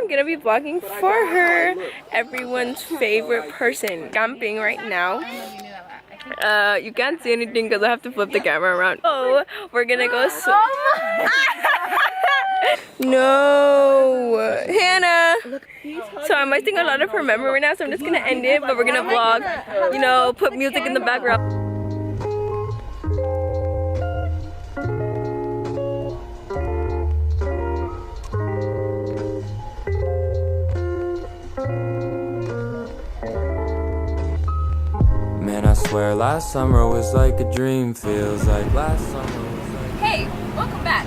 I'm gonna be vlogging for her, everyone's favorite person. Camping right now. You can't see anything because I have to flip the camera around. Oh, we're gonna go no, Hannah. So I'm wasting a lot of her memory right now, so I'm just gonna end it, but we're gonna vlog, you know, put music in the background. Man, I swear last summer was like a dream. Feels like last summer was like... Hey, welcome back.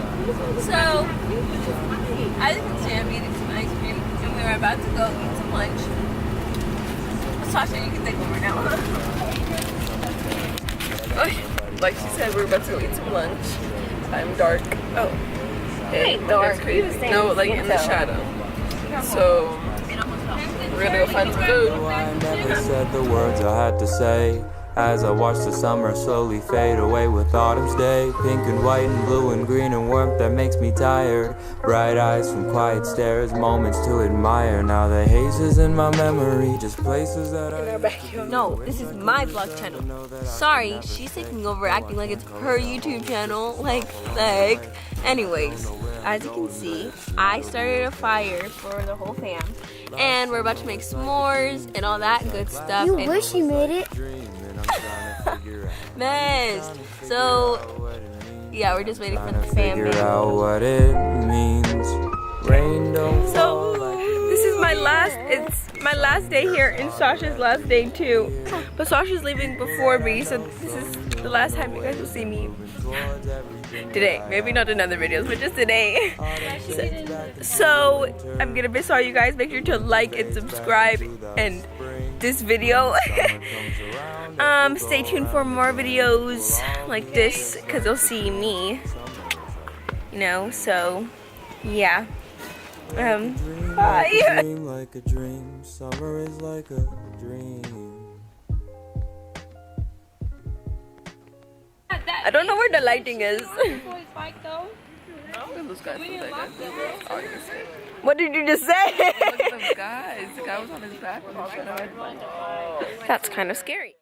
So, as you can see, I'm eating some ice cream, and we are about to go eat some lunch. Sasha, you can take over now. Like she said, we're about to go eat some lunch. I'm dark. Oh, hey, dark. No, like in the shadow. So, we're gonna go find some food. I never said the words I had to say as I watched the summer slowly fade away with autumn's day. Pink and white and blue and green and warmth that makes me tired. Bright eyes from quiet stares, moments to admire. Now the haze is in my memory, just places that I... No, this is my vlog channel. Sorry, she's taking over acting like it's her YouTube channel. Like, anyways, as you can see, I started a fire for the whole fam. And we're about to make s'mores and all that good stuff. You wish you made it. Mess. So, yeah, we're just waiting for the fam. Figure out what it means. Rain don't So, this is it's my last day here and Sasha's last day too. But Sasha's leaving before me, so this is the last time you guys will see me. Today, maybe not in other videos, but just today. So I'm gonna miss all you guys. Make sure to like and subscribe and this video. Stay tuned for more videos like this because you'll see me, you know. So yeah, bye. Like a dream, summer is like a dream. I don't know where the lighting is. What did you just say? Look at those guys. The guy was on his back. That's kind of scary.